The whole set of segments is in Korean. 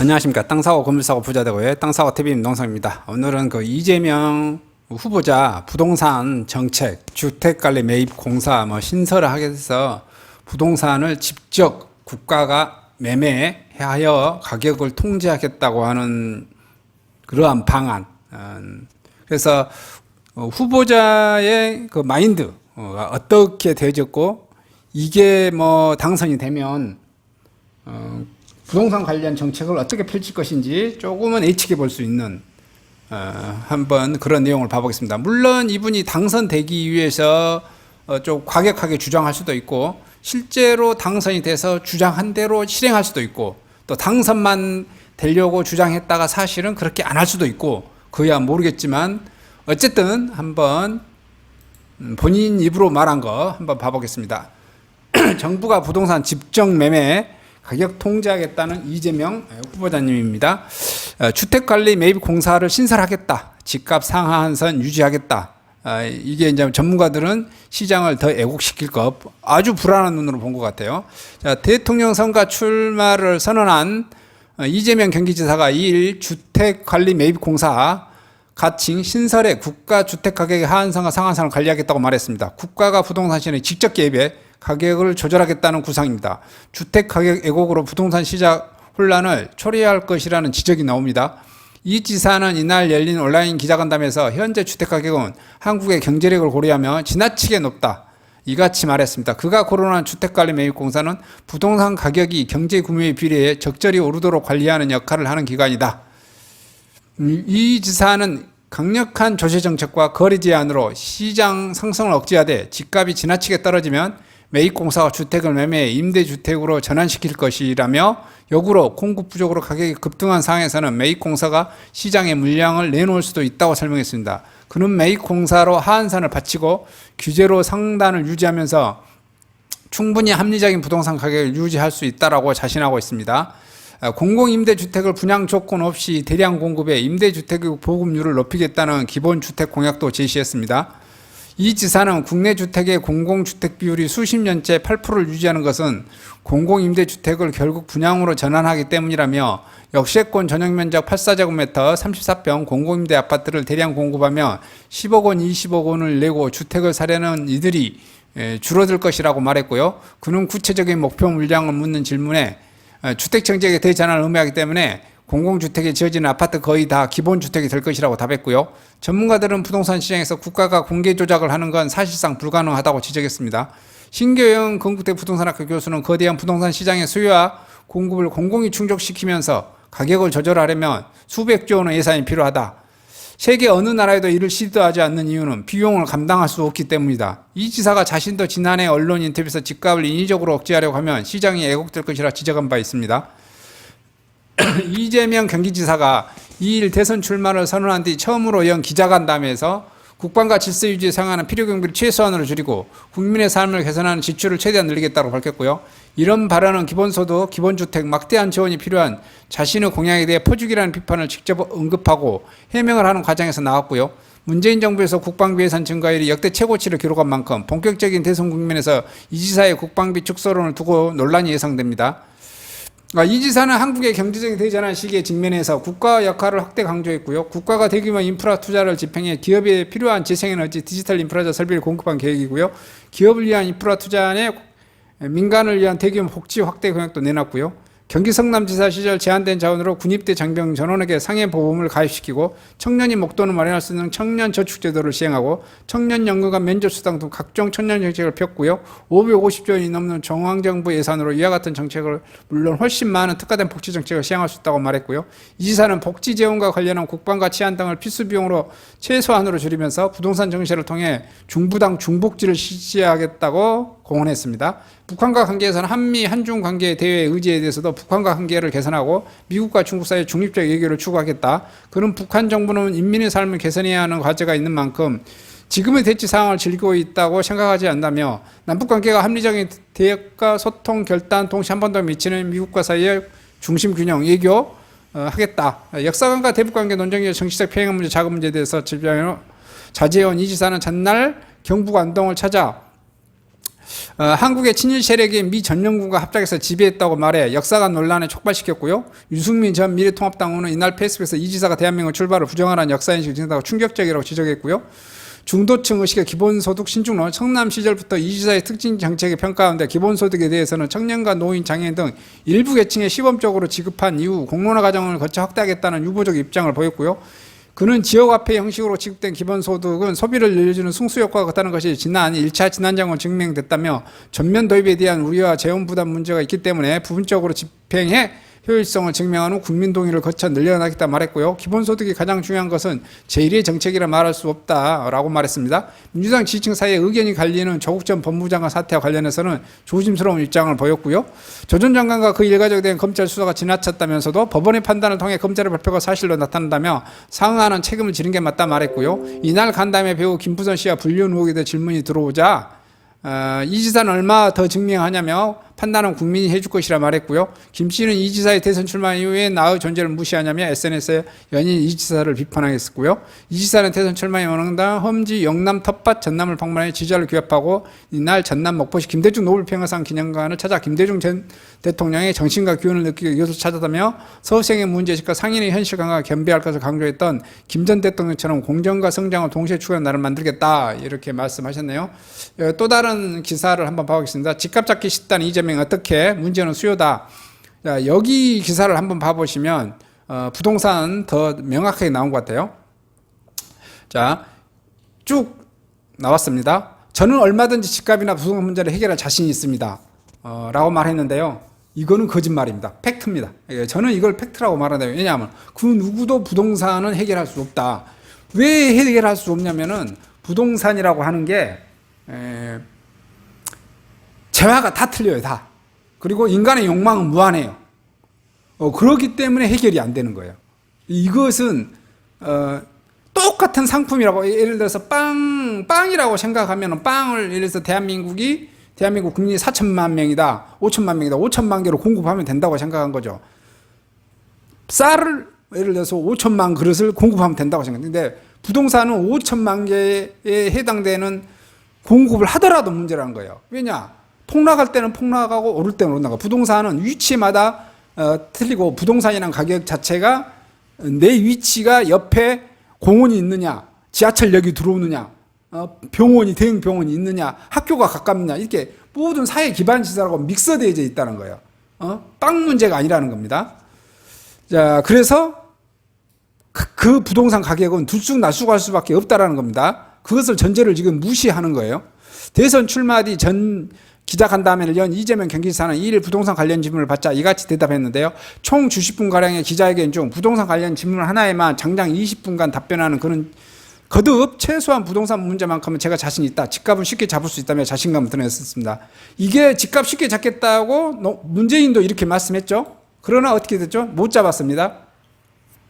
안녕하십니까. 땅사고 건물사고 부자되고의 땅사고 TV 임동성입니다. 오늘은 그 이재명 후보자 부동산 정책, 주택관리 매입 공사 신설을 하게 돼서 부동산을 직접 국가가 매매하여 가격을 통제하겠다고 하는 그러한 방안. 그래서 후보자의 그 마인드가 어떻게 되어졌고 이게 당선이 되면 부동산 관련 정책을 어떻게 펼칠 것인지 조금은 예측해 볼 수 있는 한번 그런 내용을 봐보겠습니다. 물론 이분이 당선되기 위해서 좀 과격하게 주장할 수도 있고 실제로 당선이 돼서 주장한 대로 실행할 수도 있고 또 당선만 되려고 주장했다가 사실은 그렇게 안 할 수도 있고 그야 모르겠지만 어쨌든 한번 본인 입으로 말한 거 한번 봐보겠습니다. 정부가 부동산 집정 매매 가격 통제하겠다는 이재명 후보자님입니다. 주택관리 매입 공사를 신설하겠다. 집값 상하 한선 유지하겠다. 이게 이제 전문가들은 시장을 더 애국시킬 것 아주 불안한 눈으로 본 것 같아요. 자, 대통령 선거 출마를 선언한 이재명 경기지사가 2일 주택관리 매입 공사 가칭 신설의 국가 주택가격의 하한선과 상한선을 관리하겠다고 말했습니다. 국가가 부동산 시장에 직접 개입해 가격을 조절하겠다는 구상입니다. 주택가격 왜곡으로 부동산 시장 혼란을 초래할 것이라는 지적이 나옵니다. 이 지사는 이날 열린 온라인 기자간담회에서 현재 주택가격은 한국의 경제력을 고려하며 지나치게 높다. 이같이 말했습니다. 그가 거론한 주택관리 매입공사는 부동산 가격이 경제 구매에 비례해 적절히 오르도록 관리하는 역할을 하는 기관이다. 이 지사는 강력한 조세 정책과 거래 제한으로 시장 상승을 억제하되 집값이 지나치게 떨어지면 매입공사가 주택을 매매해 임대주택으로 전환시킬 것이라며 역으로 공급 부족으로 가격이 급등한 상황에서는 매입공사가 시장에 물량을 내놓을 수도 있다고 설명했습니다. 그는 매입공사로 하한선을 받치고 규제로 상단을 유지하면서 충분히 합리적인 부동산 가격을 유지할 수 있다고 자신하고 있습니다. 공공임대주택을 분양 조건 없이 대량 공급해 임대주택의 보급률을 높이겠다는 기본주택 공약도 제시했습니다. 이 지사는 국내 주택의 공공주택 비율이 수십 년째 8%를 유지하는 것은 공공임대주택을 결국 분양으로 전환하기 때문이라며 역세권 전용면적 84제곱미터 34평 공공임대 아파트를 대량 공급하며 10억 원, 20억 원을 내고 주택을 사려는 이들이 줄어들 것이라고 말했고요. 그는 구체적인 목표 물량을 묻는 질문에 주택정책의 대전환을 의미하기 때문에 공공주택에 지어지는 아파트 거의 다 기본주택이 될 것이라고 답했고요. 전문가들은 부동산 시장에서 국가가 공개 조작을 하는 건 사실상 불가능하다고 지적했습니다. 신교영 건국대 부동산학과 교수는 거대한 부동산 시장의 수요와 공급을 공공이 충족시키면서 가격을 조절하려면 수백조 원의 예산이 필요하다. 세계 어느 나라에도 이를 시도하지 않는 이유는 비용을 감당할 수 없기 때문이다. 이 지사가 자신도 지난해 언론 인터뷰에서 집값을 인위적으로 억제하려고 하면 시장이 왜곡될 것이라 지적한 바 있습니다. 이재명 경기지사가 2일 대선 출마를 선언한 뒤 처음으로 연 기자간담회에서 국방과 질서 유지에 상하는 필요 경비를 최소한으로 줄이고 국민의 삶을 개선하는 지출을 최대한 늘리겠다고 밝혔고요. 이런 발언은 기본소득, 기본주택, 막대한 지원이 필요한 자신의 공약에 대해 퍼주기라는 비판을 직접 언급하고 해명을 하는 과정에서 나왔고요. 문재인 정부에서 국방비 예산 증가율이 역대 최고치를 기록한 만큼 본격적인 대선 국면에서 이 지사의 국방비 축소론을 두고 논란이 예상됩니다. 이 지사는 한국의 경제적인 대전환 시기에 직면해서 국가 역할을 확대 강조했고요. 국가가 대규모 인프라 투자를 집행해 기업에 필요한 재생에너지, 디지털 인프라자 설비를 공급한 계획이고요. 기업을 위한 인프라 투자 안에 민간을 위한 대규모 복지 확대 공약도 내놨고요. 경기 성남지사 시절 제한된 자원으로 군입대 장병 전원에게 상해보험을 가입시키고 청년이 목돈을 마련할 수 있는 청년저축제도를 시행하고 청년연금과 면접수당 등 각종 청년 정책을 폈고요. 550조 원이 넘는 중앙정부 예산으로 이와 같은 정책을 물론 훨씬 많은 특화된 복지정책을 시행할 수 있다고 말했고요. 이 지사는 복지 재원과 관련한 국방과 치안 등을 필수 비용으로 최소한으로 줄이면서 부동산 정책을 통해 중부당 중복지를 실시하겠다고 공언했습니다. 북한과 관계에서는 한미, 한중 관계의 대외 의지에 대해서도 북한과 관계를 개선하고 미국과 중국 사이의 중립적 외교를 추구하겠다. 그는 북한 정부는 인민의 삶을 개선해야 하는 과제가 있는 만큼 지금의 대치 상황을 즐기고 있다고 생각하지 않다며 남북관계가 합리적인 대역과 소통, 결단, 동시 한반도에 미치는 미국과 사이의 중심 균형, 외교 하겠다. 역사관과 대북관계 논쟁의 정치적 평행 문제, 자금 문제에 대해서 자제해온 이 지사는 전날 경북 안동을 찾아 한국의 친일 세력이 미 전영군과 합작해서 지배했다고 말해 역사관 논란을 촉발시켰고요. 유승민 전 미래통합당 의원은 이날 페이스북에서 이 지사가 대한민국 출발을 부정하라는 역사인식을 지닌다고 충격적이라고 지적했고요. 중도층 의식의 기본소득 신중론, 청남 시절부터 이 지사의 특징 정책의 평가 가운데 기본소득에 대해서는 청년과 노인, 장애인 등 일부 계층에 시범적으로 지급한 이후 공론화 과정을 거쳐 확대하겠다는 유보적 입장을 보였고요. 그는 지역화폐 형식으로 지급된 기본소득은 소비를 늘려주는 승수효과가 같다는 것이 지난 1차 지난장으로 증명됐다며 전면 도입에 대한 우려와 재원 부담 문제가 있기 때문에 부분적으로 집행해 효율성을 증명한 후 국민 동의를 거쳐 늘려나겠다 말했고요. 기본소득이 가장 중요한 것은 제1의 정책이라 말할 수 없다라고 말했습니다. 민주당 지지층 사이에 의견이 갈리는 조국 전 법무장관 사태와 관련해서는 조심스러운 입장을 보였고요. 조 전 장관과 그 일가족에 대한 검찰 수사가 지나쳤다면서도 법원의 판단을 통해 검찰의 발표가 사실로 나타난다며 상응하는 책임을 지는 게 맞다 말했고요. 이날 간담회 배우 김부선 씨와 불륜 의혹에 대해 질문이 들어오자 이 지사는 얼마 더 증명하냐며 판단은 국민이 해줄 것이라 말했고요. 김 씨는 이 지사의 대선 출마 이후에 나의 존재를 무시하냐며 SNS에 연일 이 지사를 비판하겠었고요. 이 지사는 대선 출마에 원한다 험지 영남 텃밭 전남을 방문해 지지자를 규합하고 이날 전남 목포시 김대중 노벨평화상 기념관을 찾아 김대중 전 대통령의 정신과 기운을 느끼고 이것을 찾았다며 서울생의 문제의식과 상인의 현실감과 겸비할 것을 강조했던 김 전 대통령처럼 공정과 성장을 동시에 추구하는 나라를 만들겠다 이렇게 말씀하셨네요. 또 다른 기사를 한번 봐보겠습니다. 집값 잡기 쉽다는 이재명이 어떻게 문제는 수요다. 자, 여기 기사를 한번 봐보시면 부동산 더 명확하게 나온 것 같아요. 자, 쭉 나왔습니다. 저는 얼마든지 집값이나 부동산 문제를 해결할 자신이 있습니다. 라고 말했는데요. 이거는 거짓말입니다. 팩트입니다. 저는 이걸 팩트라고 말하는데요. 왜냐하면 그 누구도 부동산은 해결할 수 없다. 왜 해결할 수 없냐면은 부동산이라고 하는 게 재화가 다 틀려요, 다. 그리고 인간의 욕망은 무한해요. 그렇기 때문에 해결이 안 되는 거예요. 이것은 똑같은 상품이라고 예를 들어서 빵이라고 생각하면 빵을 예를 들어서 대한민국 국민이 4천만 명이다, 5천만 명이다, 5천만 개로 공급하면 된다고 생각한 거죠. 쌀을 예를 들어서 5천만 그릇을 공급하면 된다고 생각했는데 부동산은 5천만 개에 해당되는 공급을 하더라도 문제라는 거예요. 왜냐? 폭락할 때는 폭락하고 오를 때는 오른다고. 부동산은 위치마다 틀리고 부동산이라는 가격 자체가 내 위치가 옆에 공원이 있느냐, 지하철역이 들어오느냐, 병원이 대형 병원이 있느냐, 학교가 가깝느냐 이렇게 모든 사회 기반 시설하고 믹서되어져 있다는 거예요. 땅 문제가 아니라는 겁니다. 자, 그래서 그 부동산 가격은 들쑥날쑥할 수밖에 없다라는 겁니다. 그것을 전제를 지금 무시하는 거예요. 대선 출마 뒤 전 기자간담회를 연 이재명 경기지사는 2일 부동산 관련 질문을 받자 이같이 대답했는데요. 총 90분가량의 기자회견 중 부동산 관련 질문 하나에만 장장 20분간 답변하는 그는 거듭 최소한 부동산 문제만큼은 제가 자신 있다. 집값은 쉽게 잡을 수 있다며 자신감을 드러냈습니다. 이게 집값 쉽게 잡겠다고 문재인도 이렇게 말씀했죠. 그러나 어떻게 됐죠? 못 잡았습니다.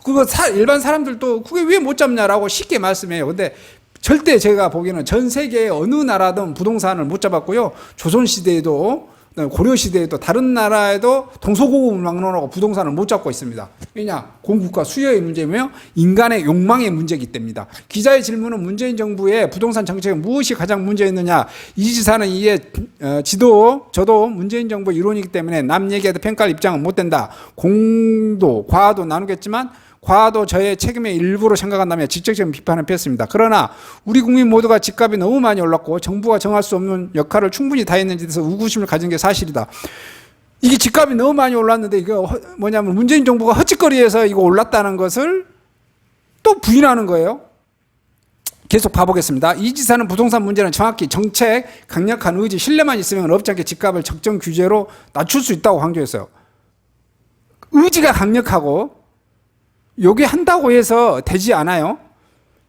그거 일반 사람들도 그게 왜 못 잡냐라고 쉽게 말씀해요. 근데 절대 제가 보기에는 전 세계의 어느 나라든 부동산을 못 잡았고요. 조선시대에도 고려시대에도 다른 나라에도 동서고금을 막론하고 부동산을 못 잡고 있습니다. 왜냐? 공급과 수요의 문제며 인간의 욕망의 문제이기 때문이다. 기자의 질문은 문재인 정부의 부동산 정책에 무엇이 가장 문제였느냐. 이 지사는 이에 저도 문재인 정부의 일원이기 때문에 남 얘기해도 평가할 입장은 못 된다. 공도 과도 나누겠지만 과도 저의 책임의 일부로 생각한다며 직접적인 비판을 폈습니다. 그러나 우리 국민 모두가 집값이 너무 많이 올랐고 정부가 정할 수 없는 역할을 충분히 다했는지에 대해서 의구심을 가진 게 사실이다. 이게 집값이 너무 많이 올랐는데 이거 뭐냐면 문재인 정부가 헛짓거리해서 이거 올랐다는 것을 또 부인하는 거예요. 계속 봐보겠습니다. 이 지사는 부동산 문제는 정확히 정책, 강력한 의지, 신뢰만 있으면 어렵지 않게 집값을 적정 규제로 낮출 수 있다고 강조했어요. 의지가 강력하고 요게 한다고 해서 되지 않아요.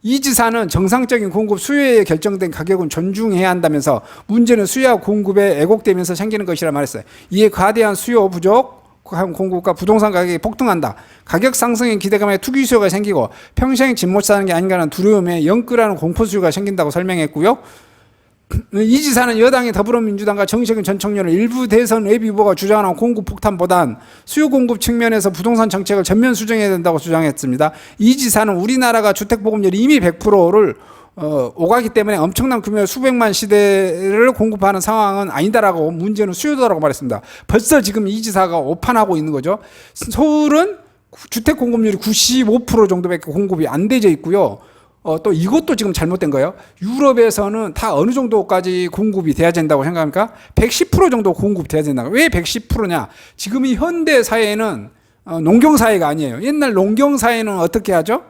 이 지사는 정상적인 공급 수요에 결정된 가격은 존중해야 한다면서 문제는 수요와 공급에 왜곡되면서 생기는 것이라 말했어요. 이에 과대한 수요 부족한 공급과 부동산 가격이 폭등한다. 가격 상승의 기대감에 투기 수요가 생기고 평생 집 못 사는 게 아닌가 하는 두려움에 영끌하는 공포 수요가 생긴다고 설명했고요. 이 지사는 여당의 더불어민주당과 정세균 전 청년을 일부 대선 예비후보가 주장하는 공급 폭탄보단 수요 공급 측면에서 부동산 정책을 전면 수정해야 된다고 주장했습니다. 이 지사는 우리나라가 주택보급률이 이미 100%를 오가기 때문에 엄청난 규모의 수백만 시대를 공급하는 상황은 아니다라고, 문제는 수요다라고 말했습니다. 벌써 지금 이 지사가 오판하고 있는 거죠. 서울은 주택 공급률이 95% 정도밖에 공급이 안 되어 있고요. 또 이것도 지금 잘못된 거예요. 유럽에서는 다 어느 정도까지 공급이 돼야 된다고 생각합니까? 110% 정도 공급돼야 된다고. 왜 110%냐? 지금 이 현대 사회는 농경사회가 아니에요. 옛날 농경사회는 어떻게 하죠?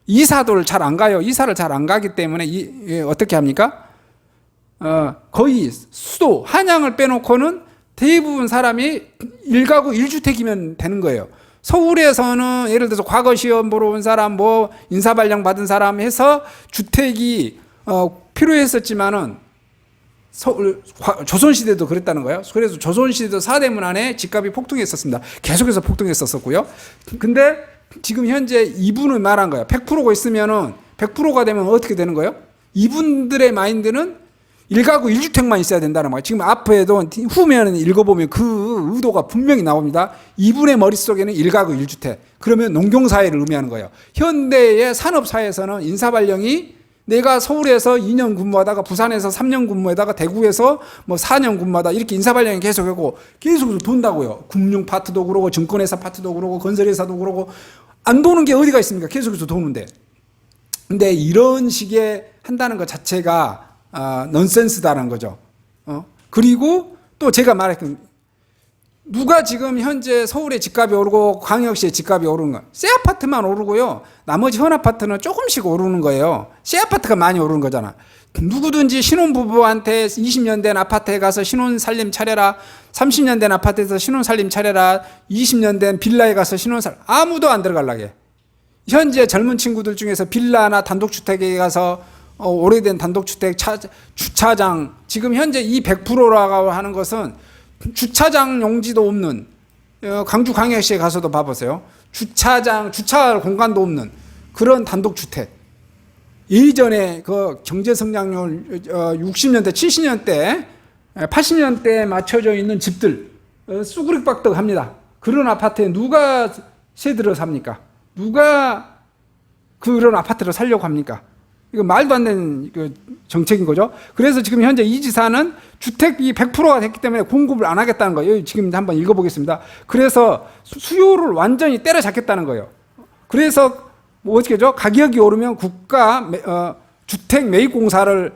이사도를 잘 안 가요. 이사를 잘 안 가기 때문에 어떻게 합니까? 거의 수도, 한양을 빼놓고는 대부분 사람이 1가구 1주택이면 되는 거예요. 서울에서는 예를 들어서 과거 시험 보러 온 사람, 뭐 인사 발령 받은 사람 해서 주택이 필요했었지만은 조선시대도 그랬다는 거예요. 그래서 조선시대도 사대문 안에 집값이 폭등했었습니다. 계속해서 폭등했었고요. 근데 지금 현재 이분은 말한 거예요. 100%가 있으면은 100%가 되면 어떻게 되는 거예요? 이분들의 마인드는 1가구 1주택만 있어야 된다는 거예요. 지금 앞에도 후면 읽어보면 그 의도가 분명히 나옵니다. 이분의 머릿속에는 1가구 1주택. 그러면 농경사회를 의미하는 거예요. 현대의 산업사회에서는 인사발령이 내가 서울에서 2년 근무하다가 부산에서 3년 근무하다가 대구에서 뭐 4년 근무하다 이렇게 인사발령이 계속하고 계속 돈다고요. 금융 파트도 그러고 증권회사 파트도 그러고 건설회사도 그러고 안 도는 게 어디가 있습니까? 계속해서 도는데. 근데 이런 식의 한다는 것 자체가 넌센스다라는 거죠. 그리고 또 제가 말했던 누가 지금 현재 서울의 집값이 오르고 광역시의 집값이 오르는 거예요. 새 아파트만 오르고요. 나머지 현 아파트는 조금씩 오르는 거예요. 새 아파트가 많이 오르는 거잖아. 누구든지 신혼부부한테 20년 된 아파트에 가서 신혼살림 차려라. 30년 된 아파트에서 신혼살림 차려라. 20년 된 빌라에 가서 아무도 안 들어가려게. 현재 젊은 친구들 중에서 빌라나 단독주택에 가서 오래된 단독주택 주차장, 지금 현재 이 100%라고 하는 것은 주차장 용지도 없는, 광주 광역시에 가서도 봐보세요. 주차 공간도 없는 그런 단독주택. 예전에 그 경제성장률 60년대, 70년대, 80년대에 맞춰져 있는 집들 쑥그릭박덕 합니다. 그런 아파트에 누가 새들어 삽니까? 누가 그런 아파트를 살려고 합니까? 이거 말도 안 되는 정책인 거죠. 그래서 지금 현재 이 지사는 주택이 100%가 됐기 때문에 공급을 안 하겠다는 거예요. 지금 한번 읽어보겠습니다. 그래서 수요를 완전히 때려잡겠다는 거예요. 그래서 뭐 어떻게 하죠? 가격이 오르면 국가 주택 매입공사를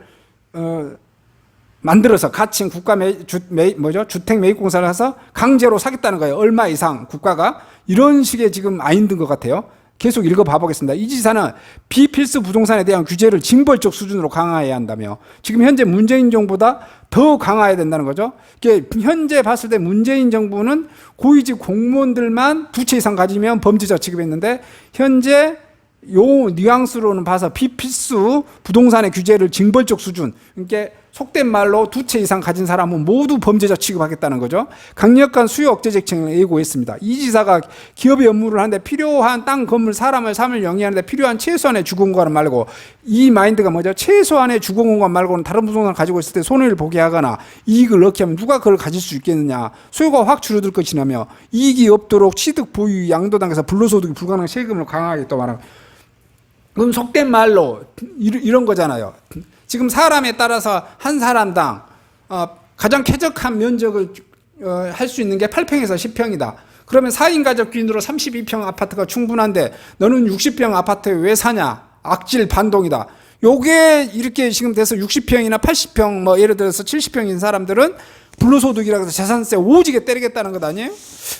만들어서 가칭 국가 주택 매입공사를 해서 강제로 사겠다는 거예요. 얼마 이상 국가가 이런 식의 지금 마인드인 것 같아요. 계속 읽어봐 보겠습니다. 이 지사는 비필수 부동산에 대한 규제를 징벌적 수준으로 강화해야 한다며 지금 현재 문재인 정부보다 더 강화해야 된다는 거죠. 현재 봤을 때 문재인 정부는 고위직 공무원들만 2채 이상 가지면 범죄자 취급했는데 현재 요 뉘앙스로는 봐서 비필수 부동산의 규제를 징벌적 수준, 그러니까 속된 말로 2채 이상 가진 사람은 모두 범죄자 취급하겠다는 거죠. 강력한 수요 억제 정책을 예고했습니다. 이 지사가 기업의 업무를 하는데 필요한 땅, 건물, 사람을 삶을 영위하는데 필요한 최소한의 주거공간 말고, 이 마인드가 뭐죠? 최소한의 주거공간 말고는 다른 부동산을 가지고 있을 때 손해를 보게 하거나 이익을 얻게 하면 누가 그걸 가질 수 있겠느냐. 수요가 확 줄어들 것이라며 이익이 없도록 취득, 보유, 양도당에서 불로소득이 불가능한 세금을 강화하겠다고 말하고, 그럼 속된 말로 이런 거잖아요. 지금 사람에 따라서 한 사람당 가장 쾌적한 면적을 할 수 있는 게 8평에서 10평이다. 그러면 4인 가족 기준으로 32평 아파트가 충분한데 너는 60평 아파트에 왜 사냐? 악질 반동이다. 요게 이렇게 지금 돼서 60평이나 80평 뭐 예를 들어서 70평인 사람들은 불로소득이라고 해서 재산세 오지게 때리겠다는 것 아니에요?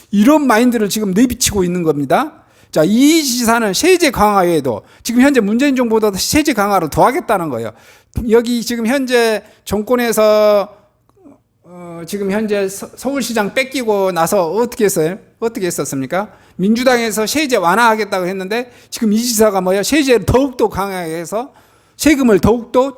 이런 마인드를 지금 내비치고 있는 겁니다. 자, 이 지사는 세제 강화 외에도 지금 현재 문재인 정부보다 세제 강화를 더 하겠다는 거예요. 여기 지금 현재 정권에서 지금 현재 서울시장 뺏기고 나서 어떻게 했어요? 어떻게 했었습니까? 민주당에서 세제 완화하겠다고 했는데 지금 이 지사가 뭐야? 세제를 더욱더 강하게 해서 세금을 더욱더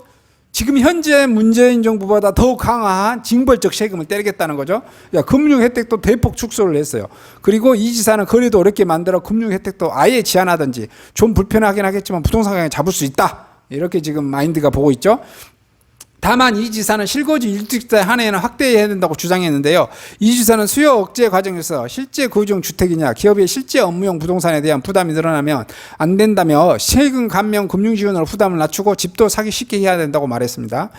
지금 현재 문재인 정부보다 더 강한 징벌적 세금을 때리겠다는 거죠. 금융 혜택도 대폭 축소를 했어요. 그리고 이 지사는 거래도 어렵게 만들어 금융 혜택도 아예 제한하든지, 좀 불편하긴 하겠지만 부동산 가격 잡을 수 있다. 이렇게 지금 마인드가 보고 있죠. 다만 이 지사는 실거주 1주택자 한해는 확대해야 된다고 주장했는데요. 이 지사는 수요 억제 과정에서 실제 거주용 주택이냐 기업의 실제 업무용 부동산에 대한 부담이 늘어나면 안 된다며 세금 감면 금융 지원으로 부담을 낮추고 집도 사기 쉽게 해야 된다고 말했습니다.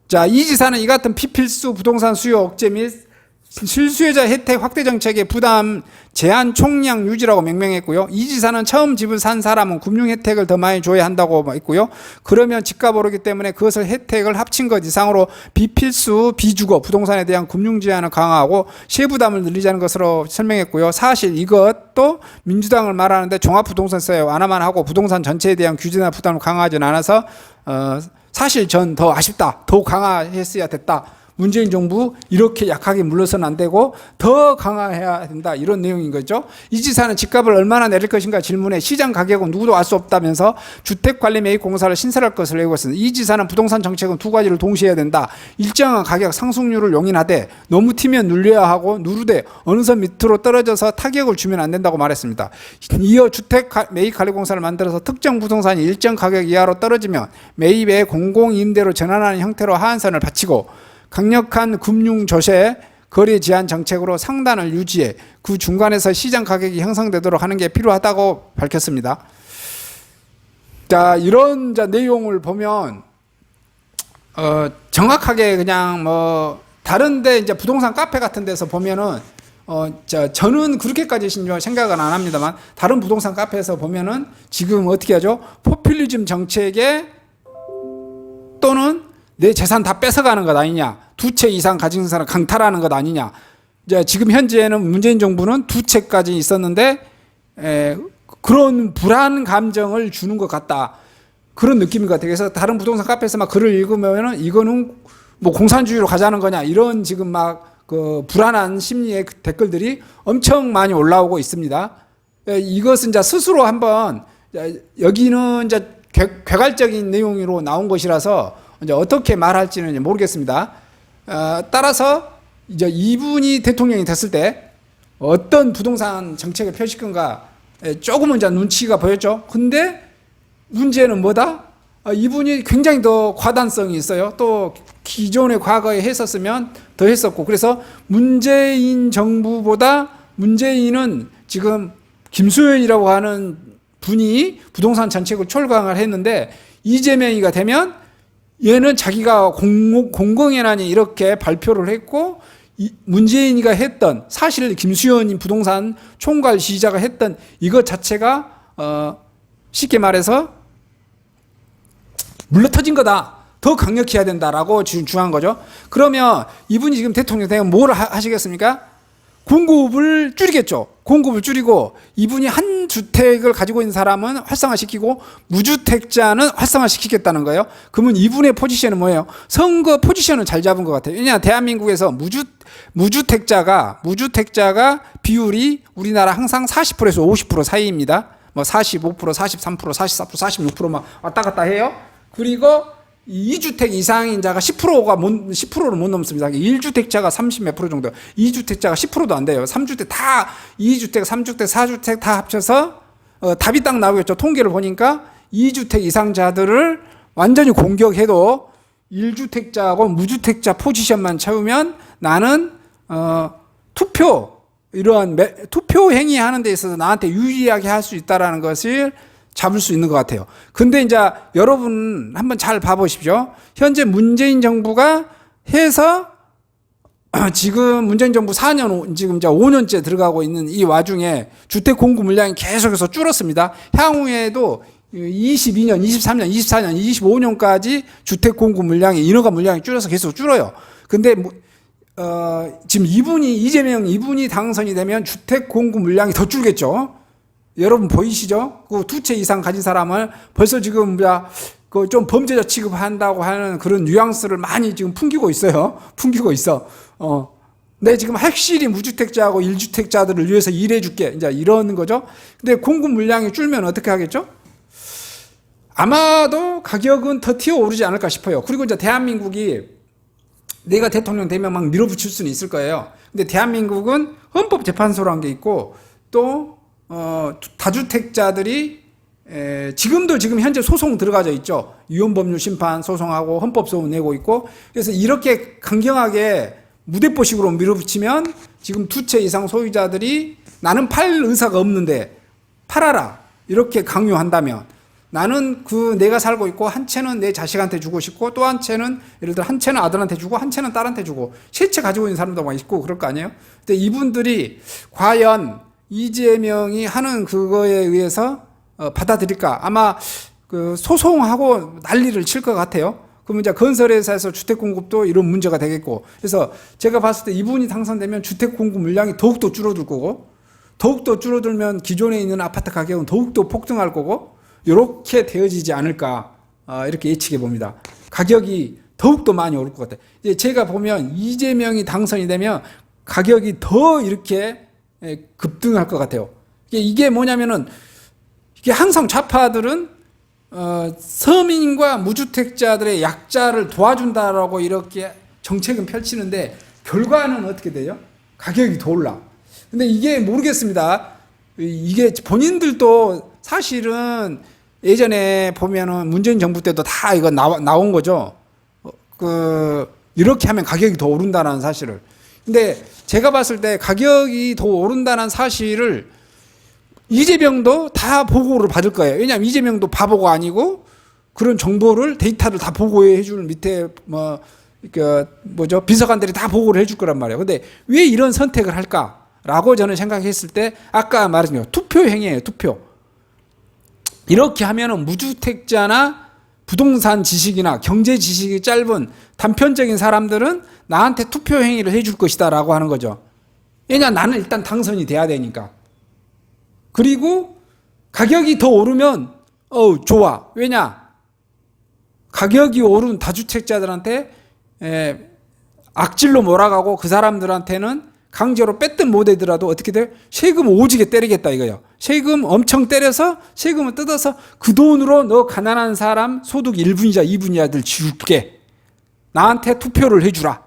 자, 이 지사는 이 같은 피필수 부동산 수요 억제 및 실수요자 혜택 확대 정책의 부담 제한 총량 유지라고 명명했고요. 이 지사는 처음 집을 산 사람은 금융 혜택을 더 많이 줘야 한다고 했고요. 그러면 집값 오르기 때문에 그것을 혜택을 합친 것 이상으로 비필수 비주거 부동산에 대한 금융 제한을 강화하고 세부담을 늘리자는 것으로 설명했고요. 사실 이것도 민주당을 말하는데 종합부동산세에 완화만 하고 부동산 전체에 대한 규제나 부담을 강화하지는 않아서 사실 전 더 아쉽다. 더 강화했어야 됐다. 문재인 정부 이렇게 약하게 물러서는 안 되고 더 강화해야 된다. 이런 내용인 거죠. 이 지사는 집값을 얼마나 내릴 것인가 질문에 시장 가격은 누구도 알 수 없다면서 주택관리매입공사를 신설할 것을 내고있습니다. 이 지사는 부동산 정책은 두 가지를 동시에 해야 된다. 일정한 가격 상승률을 용인하되 너무 튀면 눌려야 하고 누르되 어느 선 밑으로 떨어져서 타격을 주면 안 된다고 말했습니다. 이어 주택매입관리공사를 만들어서 특정 부동산이 일정 가격 이하로 떨어지면 매입에 공공임대로 전환하는 형태로 하한선을 바치고 강력한 금융 조세, 거래 제한 정책으로 상단을 유지해 그 중간에서 시장 가격이 형성되도록 하는 게 필요하다고 밝혔습니다. 자, 이런 내용을 보면 정확하게 그냥 다른데 이제 부동산 카페 같은 데서 보면은 저는 그렇게까지 생각은 안 합니다만 다른 부동산 카페에서 보면은 지금 어떻게 하죠? 포퓰리즘 정책에 또는 내 재산 다 뺏어가는 것 아니냐. 두 채 이상 가진 사람 강탈하는 것 아니냐. 이제 지금 현재는 문재인 정부는 두 채까지 있었는데 그런 불안 감정을 주는 것 같다. 그런 느낌인 것 같아요. 그래서 다른 부동산 카페에서 막 글을 읽으면은 이거는 뭐 공산주의로 가자는 거냐. 이런 지금 막 그 불안한 심리의 댓글들이 엄청 많이 올라오고 있습니다. 이것은 이제 스스로 한번 여기는 이제 궤괄적인 내용으로 나온 것이라서 이제 어떻게 말할지는 모르겠습니다. 따라서 이제 이분이 대통령이 됐을 때 어떤 부동산 정책을 펼칠 건가 조금은 이제 눈치가 보였죠. 근데 문제는 뭐다? 이분이 굉장히 더 과단성이 있어요. 또 기존의 과거에 했었으면 더 했었고, 그래서 문재인 정부보다 문재인은 지금 김수현이라고 하는 분이 부동산 정책을 철강을 했는데 이재명이가 되면 얘는 자기가 공공연하니 이렇게 발표를 했고 문재인이가 했던 사실 김수현이 부동산 총괄 지휘자가 했던 이것 자체가 쉽게 말해서 물러터진 거다. 더 강력히 해야 된다라고 지금 주장한 거죠. 그러면 이분이 지금 대통령 되면 뭘 하시겠습니까? 공급을 줄이겠죠. 공급을 줄이고 이분이 한 주택을 가지고 있는 사람은 활성화시키고 무주택자는 활성화시키겠다는 거예요. 그러면 이분의 포지션은 뭐예요? 선거 포지션을 잘 잡은 것 같아요. 왜냐하면 대한민국에서 무주택자가 비율이 우리나라 항상 40%에서 50% 사이입니다. 뭐 45%, 43%, 44%, 46% 막 왔다 갔다 해요. 그리고 2주택 이상인 자가 10%를 못 넘습니다. 1주택자가 30 몇 프로 정도, 2주택자가 10%도 안 돼요. 3주택 다 2주택, 3주택, 4주택 다 합쳐서 답이 딱 나오겠죠. 통계를 보니까 2주택 이상자들을 완전히 공격해도 1주택자하고 무주택자 포지션만 채우면 나는 투표 행위하는 데 있어서 나한테 유리하게 할 수 있다라는 것을 잡을 수 있는 것 같아요. 근데 이제 여러분 한번 잘 봐보십시오. 현재 문재인 정부가 해서 지금 문재인 정부 4년, 지금 이제 5년째 들어가고 있는 이 와중에 주택 공급 물량이 계속해서 줄었습니다. 향후에도 22년, 23년, 24년, 25년까지 주택 공급 물량이, 인허가 물량이 줄어서 계속 줄어요. 근데 지금 이재명 이분이 당선이 되면 주택 공급 물량이 더 줄겠죠. 여러분 보이시죠? 그 두 채 이상 가진 사람을 벌써 지금 좀 범죄자 취급한다고 하는 그런 뉘앙스를 많이 지금 풍기고 있어요. 풍기고 있어. 내 지금 확실히 무주택자하고 1주택자들을 위해서 일해줄게. 이제 이러는 거죠. 근데 공급 물량이 줄면 어떻게 하겠죠? 아마도 가격은 더 튀어오르지 않을까 싶어요. 그리고 이제 대한민국이 내가 대통령 되면 막 밀어붙일 수는 있을 거예요. 근데 대한민국은 헌법재판소라는 게 있고 또 다주택자들이 지금도 지금 현재 소송 들어가져 있죠. 위헌법률 심판 소송하고 헌법소원 내고 있고, 그래서 이렇게 강경하게 무대포식으로 밀어붙이면 지금 2채 이상 소유자들이 나는 팔 의사가 없는데 팔아라 이렇게 강요한다면, 나는 내가 살고 있고 한 채는 내 자식한테 주고 싶고 또 한 채는 예를 들어 한 채는 아들한테 주고 한 채는 딸한테 주고 세 채 가지고 있는 사람도 막 있고 그럴 거 아니에요. 근데 이분들이 과연 이재명이 하는 그거에 의해서 받아들일까? 아마 소송하고 난리를 칠 것 같아요. 그러면 이제 건설회사에서 주택 공급도 이런 문제가 되겠고, 그래서 제가 봤을 때 이분이 당선되면 주택 공급 물량이 더욱더 줄어들 거고, 더욱더 줄어들면 기존에 있는 아파트 가격은 더욱더 폭등할 거고, 이렇게 되어지지 않을까, 이렇게 예측해 봅니다. 가격이 더욱더 많이 오를 것 같아요. 이제 제가 보면 이재명이 당선이 되면 가격이 더 이렇게 급등할 것 같아요. 이게 뭐냐면은, 이게 항상 좌파들은 서민과 무주택자들의 약자를 도와준다라고 이렇게 정책은 펼치는데 결과는 어떻게 돼요? 가격이 더 올라. 근데 이게 모르겠습니다. 이게 본인들도 사실은 예전에 보면은 문재인 정부 때도 다 이거 나온 거죠. 이렇게 하면 가격이 더 오른다는 사실을. 근데 제가 봤을 때 가격이 더 오른다는 사실을 이재명도 다 보고를 받을 거예요. 왜냐하면 이재명도 바보가 아니고 그런 정보를, 데이터를 다 보고해 줄 밑에 비서관들이 다 보고를 해줄 거란 말이에요. 근데 왜 이런 선택을 할까라고 저는 생각했을 때 아까 말했죠. 투표 행위예요. 투표. 이렇게 하면은 무주택자나 부동산 지식이나 경제 지식이 짧은 단편적인 사람들은 나한테 투표 행위를 해줄 것이다라고 하는 거죠. 왜냐, 나는 일단 당선이 돼야 되니까. 그리고 가격이 더 오르면 좋아. 왜냐? 가격이 오른 다주택자들한테 악질로 몰아가고 그 사람들한테는 강제로 뺐든 못하더라도 어떻게 돼요? 세금 오지게 때리겠다 이거예요. 세금 엄청 때려서 세금을 뜯어서 그 돈으로 너 가난한 사람 소득 1분이자 2분이자들 줄게. 나한테 투표를 해주라.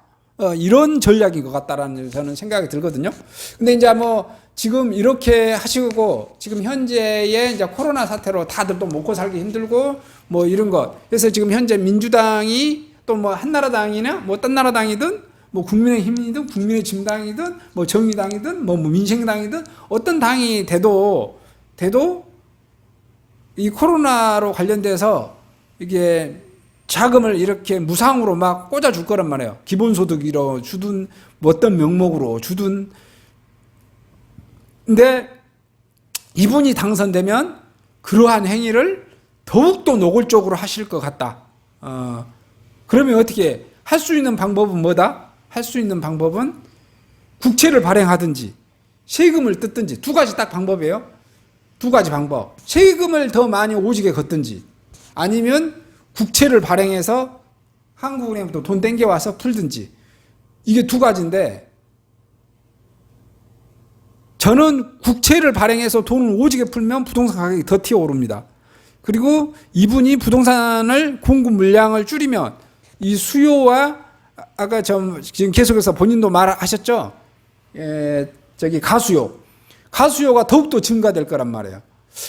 이런 전략인 것 같다라는 저는 생각이 들거든요. 근데 이제 지금 이렇게 하시고 지금 현재의 이제 코로나 사태로 다들 또 먹고 살기 힘들고 이런 것. 그래서 지금 현재 민주당이 또 한나라당이나 딴 나라당이든 국민의힘이든 국민의힘당이든 정의당이든 민생당이든 어떤 당이 돼도 이 코로나로 관련돼서 이게 자금을 이렇게 무상으로 막 꽂아줄 거란 말이에요. 기본소득으로 주든 어떤 명목으로 주든. 근데 이분이 당선되면 그러한 행위를 더욱더 노골적으로 하실 것 같다. 그러면 어떻게 할 수 있는 방법은 뭐다? 할 수 있는 방법은 국채를 발행하든지 세금을 뜯든지 두 가지 딱 방법이에요. 두 가지 방법. 세금을 더 많이 오지게 걷든지 아니면 국채를 발행해서 한국은행부터 돈 땡겨와서 풀든지. 이게 두 가지인데 저는 국채를 발행해서 돈을 오지게 풀면 부동산 가격이 더 튀어오릅니다. 그리고 이분이 부동산을 공급 물량을 줄이면 이 수요와 아까 지금 계속해서 본인도 말하셨죠? 가수요가 더욱더 증가될 거란 말이에요.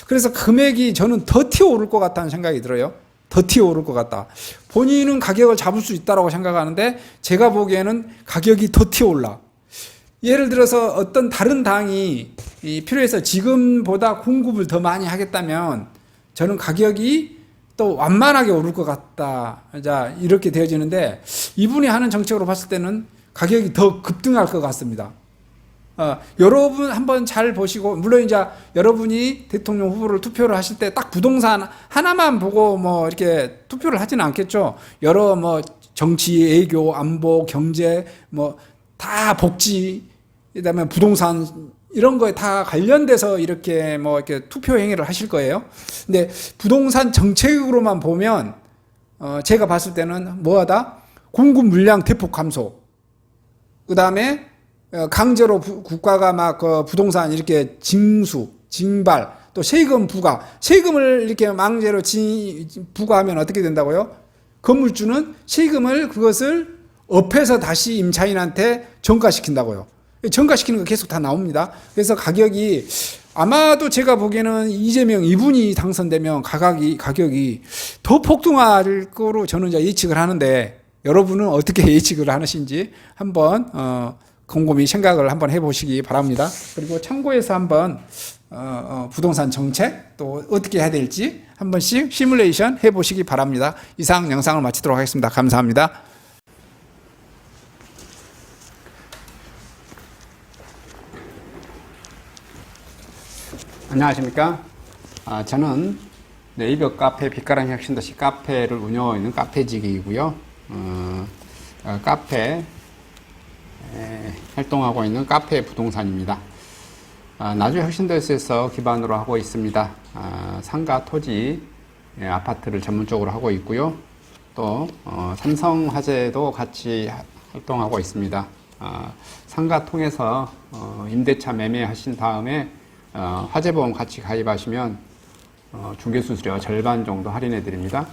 그래서 금액이 저는 더 튀어오를 것 같다는 생각이 들어요. 더 튀어오를 것 같다. 본인은 가격을 잡을 수 있다고 생각하는데 제가 보기에는 가격이 더 튀어올라. 예를 들어서 어떤 다른 당이 필요해서 지금보다 공급을 더 많이 하겠다면 저는 가격이 또 완만하게 오를 것 같다. 자, 이렇게 되어지는데 이분이 하는 정책으로 봤을 때는 가격이 더 급등할 것 같습니다. 여러분 한번 잘 보시고, 물론 이제 여러분이 대통령 후보를 투표를 하실 때 딱 부동산 하나만 보고 이렇게 투표를 하지는 않겠죠. 여러 정치, 외교, 안보, 경제, 다 복지, 그다음에 부동산 이런 거에 다 관련돼서 이렇게 이렇게 투표 행위를 하실 거예요. 근데 부동산 정책으로만 보면 제가 봤을 때는 뭐하다? 공급 물량 대폭 감소. 그다음에 강제로 국가가 부동산 이렇게 징발, 또 세금 부과, 세금을 이렇게 망제로 부과하면 어떻게 된다고요? 건물주는 세금을 그것을 업해서 다시 임차인한테 전가시킨다고요. 전가시키는 거 계속 다 나옵니다. 그래서 가격이 아마도 제가 보기에는 이재명 이분이 당선되면 가격이 더 폭등할 거로 저는 이제 예측을 하는데, 여러분은 어떻게 예측을 하시는지 한번 곰곰이 생각을 한번 해보시기 바랍니다. 그리고 참고해서 한번 부동산 정책 또 어떻게 해야 될지 한 번씩 시뮬레이션 해보시기 바랍니다. 이상 영상을 마치도록 하겠습니다. 감사합니다. 안녕하십니까. 저는 네이버 카페 빛가람 혁신도시 카페를 운영하고 있는 카페직이고요. 카페 활동하고 있는 카페 부동산입니다. 나주 혁신도시에서 기반으로 하고 있습니다. 상가 토지 아파트를 전문적으로 하고 있고요. 또 삼성화재도 같이 활동하고 있습니다. 상가 통해서 임대차 매매하신 다음에 화재보험 같이 가입하시면 중개수수료 절반 정도 할인해 드립니다.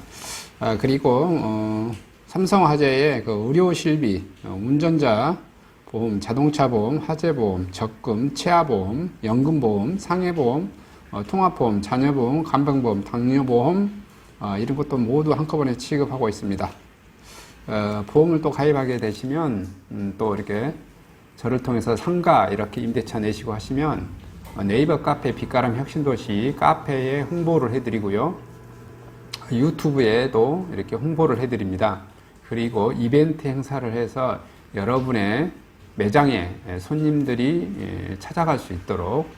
그리고 삼성화재의 그 의료실비, 운전자 보험, 자동차 보험, 화재보험, 적금, 치아보험, 연금보험, 상해보험, 통합보험, 자녀보험, 간병보험, 당뇨보험 이런 것도 모두 한꺼번에 취급하고 있습니다. 보험을 또 가입하게 되시면 또 이렇게 저를 통해서 상가 이렇게 임대차 내시고 하시면 네이버 카페 빛가람 혁신도시 카페에 홍보를 해드리고요. 유튜브에도 이렇게 홍보를 해드립니다. 그리고 이벤트 행사를 해서 여러분의 매장에 손님들이 찾아갈 수 있도록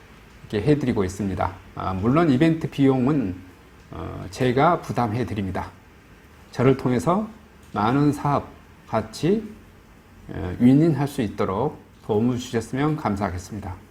이렇게 해드리고 있습니다. 물론 이벤트 비용은 제가 부담해 드립니다. 저를 통해서 많은 사업 같이 윈윈할 수 있도록 도움을 주셨으면 감사하겠습니다.